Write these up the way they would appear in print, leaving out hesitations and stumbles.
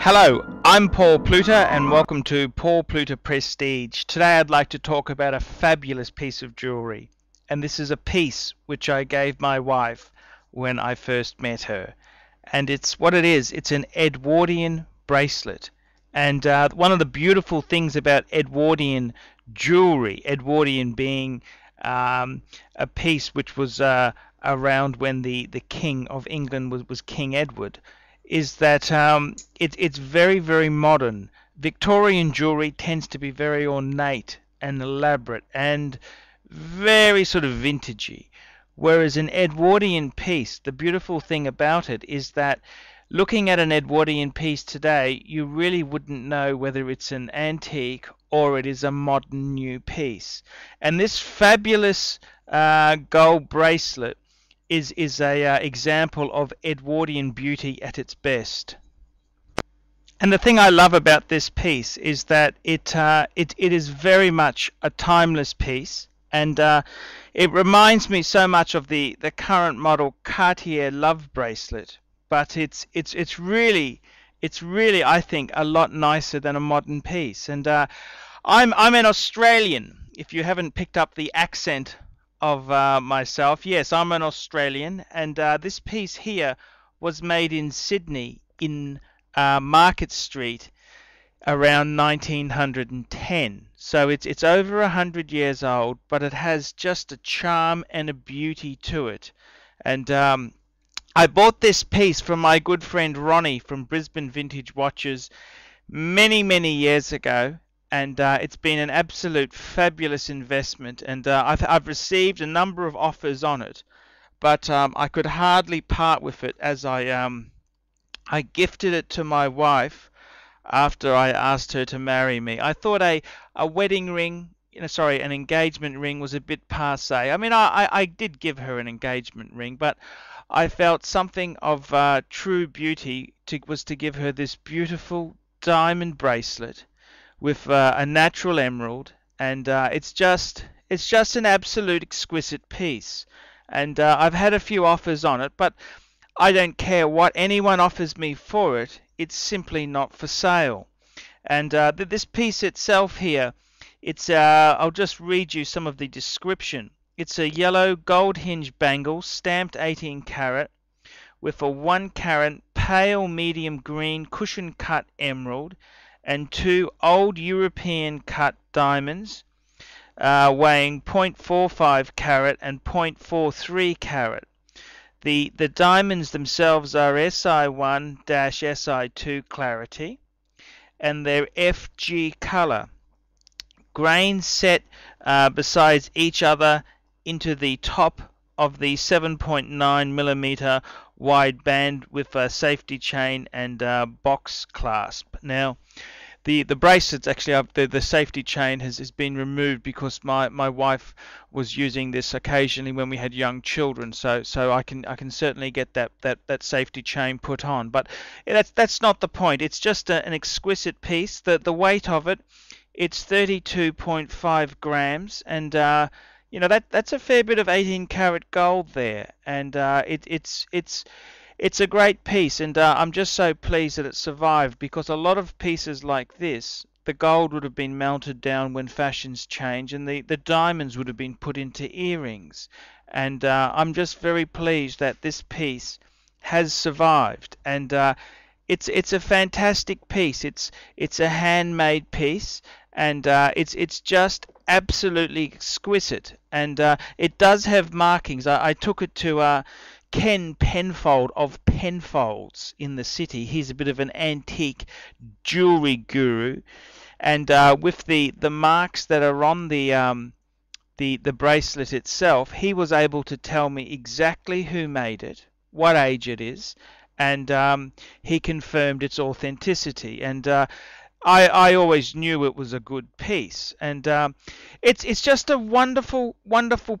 Hello, I'm Paul Pluter and welcome to Paul Pluter Prestige. Today I'd like to talk about a fabulous piece of jewelry, and this is a piece which I gave my wife when I first met her. And it's what it is, it's an Edwardian bracelet. And one of the beautiful things about Edwardian jewelry, Edwardian being a piece which was around when the King of England was King Edward, is that it's very, very modern. Victorian jewelry tends to be very ornate and elaborate and very sort of vintagey. Whereas an Edwardian piece, the beautiful thing about it is that looking at an Edwardian piece today, you really wouldn't know whether it's an antique or it is a modern new piece. And this fabulous gold bracelet is a example of Edwardian beauty at its best. And the thing I love about this piece is that it is very much a timeless piece, and it reminds me so much of the current model Cartier Love bracelet, but it's really I think a lot nicer than a modern piece. And I'm an Australian, if you haven't picked up the accent of myself. Yes, I'm an Australian, and this piece here was made in Sydney in Market Street around 1910. So it's over 100 years old, but it has just a charm and a beauty to it. And I bought this piece from my good friend Ronnie from Brisbane Vintage Watches many years ago. And it's been an absolute fabulous investment, and I've received a number of offers on it, but I could hardly part with it, as I gifted it to my wife after I asked her to marry me. I thought a wedding ring, an engagement ring was a bit passé. I mean, I did give her an engagement ring, but I felt something of true beauty was to give her this beautiful diamond bracelet with a natural emerald, and it's just an absolute exquisite piece. And I've had a few offers on it, but I don't care what anyone offers me for it. It's simply not for sale. And this piece itself here, it's I'll just read you some of the description. It's a yellow gold hinge bangle stamped 18 carat with a 1 carat pale medium green cushion cut emerald and 2 old European cut diamonds weighing 0.45 carat and 0.43 carat. The diamonds themselves are SI1-SI2 clarity, and they're FG color. Grains set besides each other into the top of the 7.9 millimeter wide band with a safety chain and box clasp. Now, the bracelets actually the safety chain has been removed because my wife was using this occasionally when we had young children, so I can certainly get that safety chain put on. But that's not the point. It's just an exquisite piece. The weight of it, it's 32.5 grams, and that's a fair bit of 18 karat gold there, and it's a great piece, and I'm just so pleased that it survived, because a lot of pieces like this, the gold would have been melted down when fashions change, and the diamonds would have been put into earrings. And I'm just very pleased that this piece has survived, and it's a fantastic piece. It's a handmade piece, and it's just absolutely exquisite, and it does have markings. I took it to Ken Penfold of Penfolds in the city. He's a bit of an antique jewelry guru, and with the marks that are on the bracelet itself, he was able to tell me exactly who made it, what age it is, and he confirmed its authenticity. And I always knew it was a good piece, and it's just a wonderful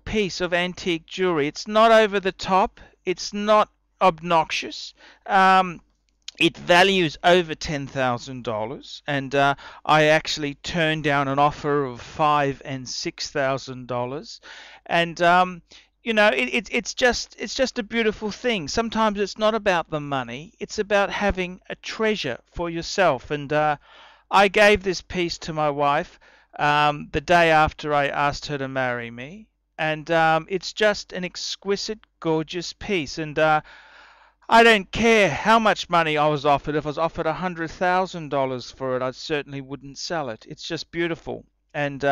piece of antique jewelry. It's not over the top. It's not obnoxious. It values over $10,000, and I actually turned down an offer of $5,000 and $6,000, and it's just a beautiful thing. Sometimes it's not about the money, it's about having a treasure for yourself. And I gave this piece to my wife the day after I asked her to marry me, and it's just an exquisite, gorgeous piece. And I don't care how much money I was offered. If I was offered $100,000 for it, I certainly wouldn't sell it. It's just beautiful, and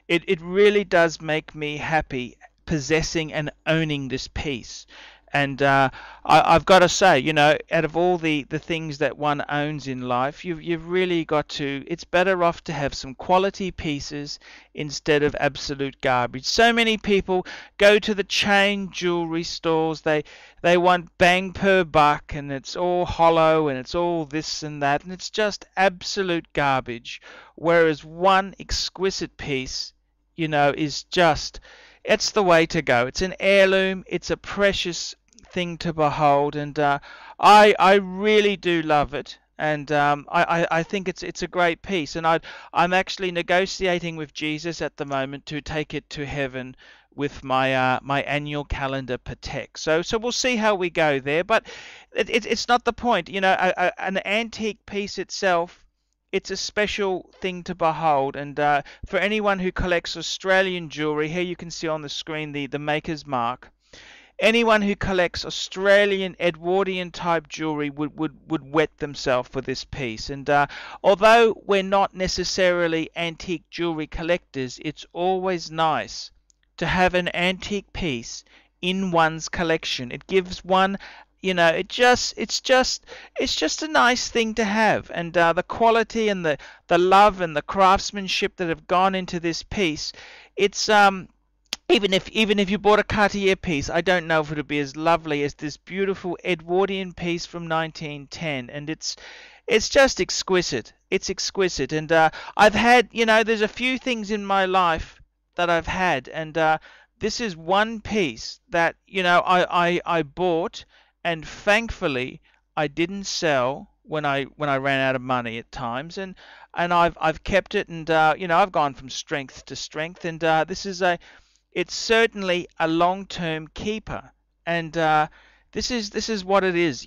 it really does make me happy possessing and owning this piece. And I've got to say, out of all the things that one owns in life, you've really got to. It's better off to have some quality pieces instead of absolute garbage. So many people go to the chain jewelry stores. They want bang per buck, and it's all hollow, and it's all this and that, and it's just absolute garbage. Whereas one exquisite piece, is just. It's the way to go. It's an heirloom. It's a precious thing to behold, and I really do love it. And I think it's a great piece. And I'm actually negotiating with Jesus at the moment to take it to heaven with my annual calendar Patek. So we'll see how we go there. But it's not the point. An antique piece itself. It's a special thing to behold, and for anyone who collects Australian jewelry, here you can see on the screen the maker's mark. Anyone who collects Australian Edwardian type jewelry would wet themselves for this piece. And although we're not necessarily antique jewelry collectors, it's always nice to have an antique piece in one's collection. It gives one it's just a nice thing to have. And the quality and the love and the craftsmanship that have gone into this piece, it's even if you bought a Cartier piece, I don't know if it would be as lovely as this beautiful Edwardian piece from 1910. And it's just exquisite. It's exquisite. And I've had, there's a few things in my life that I've had, and this is one piece that I bought. And thankfully, I didn't sell when I ran out of money at times, and I've kept it, and I've gone from strength to strength, and it's certainly a long-term keeper, and this is what it is.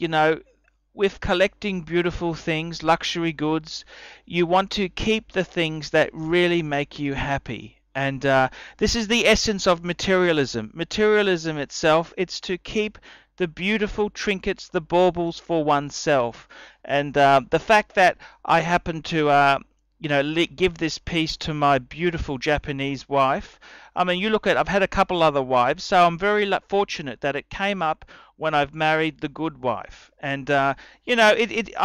With collecting beautiful things, luxury goods, you want to keep the things that really make you happy. And this is the essence of materialism. Materialism itself, it's to keep the beautiful trinkets, the baubles for oneself. And the fact that I happen to, give this piece to my beautiful Japanese wife. I mean, you look at, I've had a couple other wives, so I'm very fortunate that it came up when I've married the good wife. And, I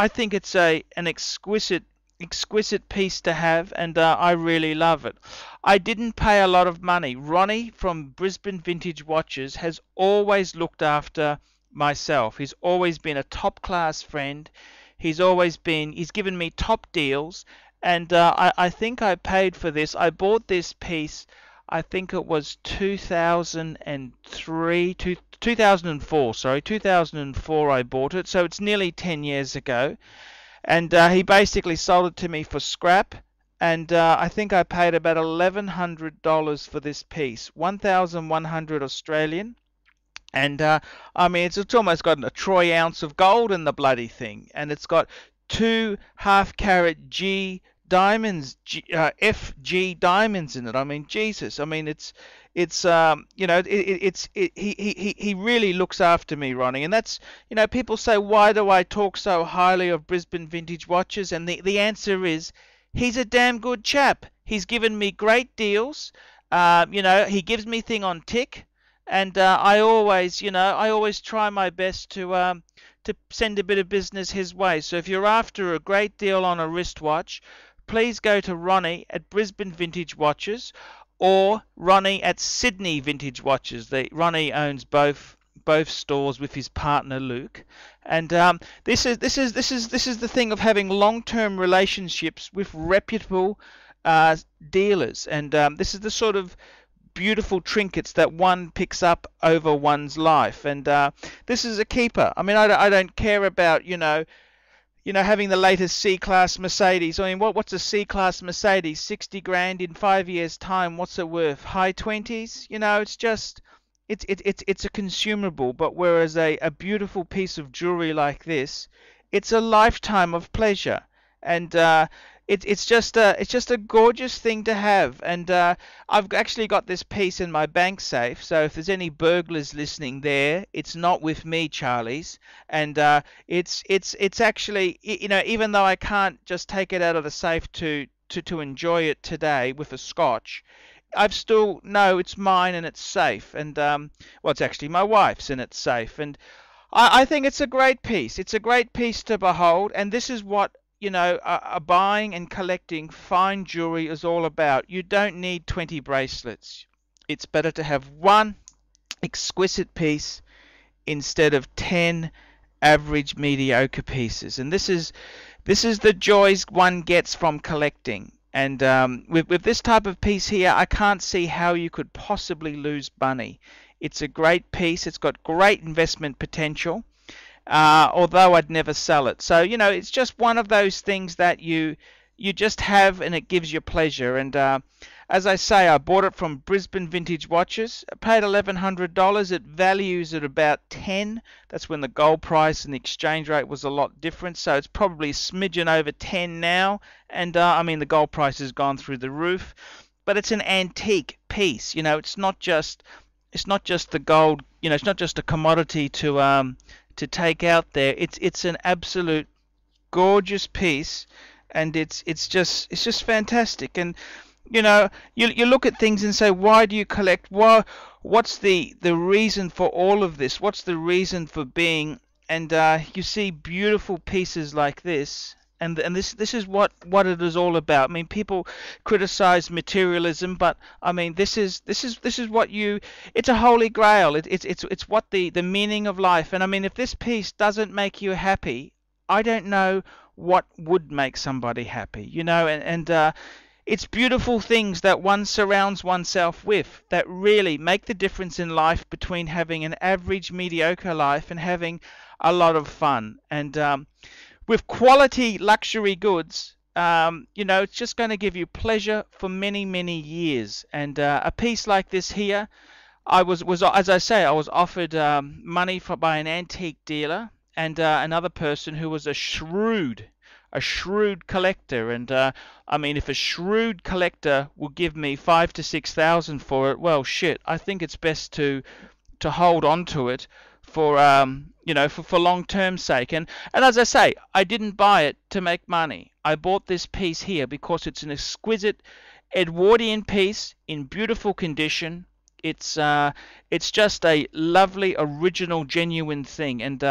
think it's an exquisite piece to have, and I really love it. I didn't pay a lot of money. Ronnie from Brisbane Vintage Watches has always looked after myself. He's always been a top class friend. He's given me top deals, and I think I paid for this. I bought this piece, I think it was 2004 I bought it, so it's nearly 10 years ago. And he basically sold it to me for scrap, and I think I paid about $1,100 for this piece, 1,100 Australian. And I mean, it's almost got a troy ounce of gold in the bloody thing, and it's got 2 half-carat G diamonds, FG diamonds in it. I mean, Jesus. I mean, he really looks after me, Ronnie. And that's, people say, why do I talk so highly of Brisbane Vintage Watches? And the answer is, he's a damn good chap. He's given me great deals. He gives me thing on tick, and I always try my best to send a bit of business his way. So if you're after a great deal on a wristwatch, please go to Ronnie at Brisbane Vintage Watches, or Ronnie at Sydney Vintage Watches. Ronnie owns both stores with his partner Luke, and this is the thing of having long-term relationships with reputable dealers, and this is the sort of beautiful trinkets that one picks up over one's life, and this is a keeper. I mean, I don't care about having the latest C-Class Mercedes. I mean, what's a C-Class Mercedes? 60 grand in 5 years' time. What's it worth? High 20s? It's just, it's a consumable, but whereas a beautiful piece of jewelry like this, it's a lifetime of pleasure, and it's just a gorgeous thing to have. And I've actually got this piece in my bank safe, so if there's any burglars listening there, it's not with me, Charlie's. And it's actually, you know, even though I can't just take it out of the safe to enjoy it today with a scotch, I've still no, it's mine and it's safe. And well, it's actually my wife's and it's safe. And I think it's a great piece. It's a great piece to behold, and this is what, you know, buying and collecting fine jewelry is all about. You don't need 20 bracelets. It's better to have one exquisite piece instead of 10 average mediocre pieces. And this is the joys one gets from collecting. And with this type of piece here, I can't see how you could possibly lose money. It's a great piece. It's got great investment potential, although I'd never sell it. So, you know, it's just one of those things that you just have, and it gives you pleasure. And as I say, I bought it from Brisbane Vintage Watches. I paid $1,100. It values at about 10. That's when the gold price and the exchange rate was a lot different. So it's probably a smidgen over 10 now. And I mean, the gold price has gone through the roof. But it's an antique piece. You know, it's not just the gold. You know, it's not just a commodity to take out there. It's an absolute gorgeous piece, and it's just fantastic. And you know, you look at things and say, why do you collect? What's the reason for all of this? What's the reason for being? And you see beautiful pieces like this, and this is what it is all about. I mean, people criticize materialism, but I mean, this is what you. It's a holy grail. It's what the meaning of life. And I mean, if this piece doesn't make you happy, I don't know what would make somebody happy. You know, and it's beautiful things that one surrounds oneself with that really make the difference in life between having an average, mediocre life and having a lot of fun. And with quality luxury goods, you know, it's just going to give you pleasure for many, many years. And a piece like this here, I was as I say, I was offered money by an antique dealer and another person who was a shrewd collector. And I mean, if a shrewd collector will give me 5,000 to 6,000 for it, well, shit, I think it's best to hold on to it for you know, for long-term sake. And as I say, I didn't buy it to make money. I bought this piece here because it's an exquisite Edwardian piece in beautiful condition. It's just a lovely, original, genuine thing. And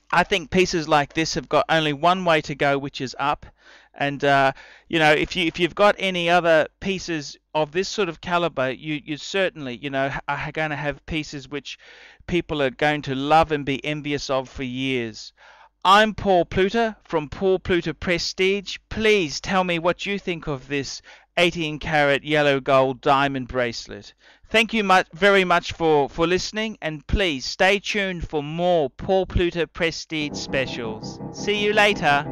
I think pieces like this have got only one way to go, which is up. And you know, if you've got any other pieces of this sort of caliber, you certainly, you know, are going to have pieces which people are going to love and be envious of for years. I'm Paul Pluter from Paul Pluter Prestige. Please tell me what you think of this 18-carat yellow gold diamond bracelet. Thank you very much for listening, and please stay tuned for more Paul Pluter Prestige specials. See you later.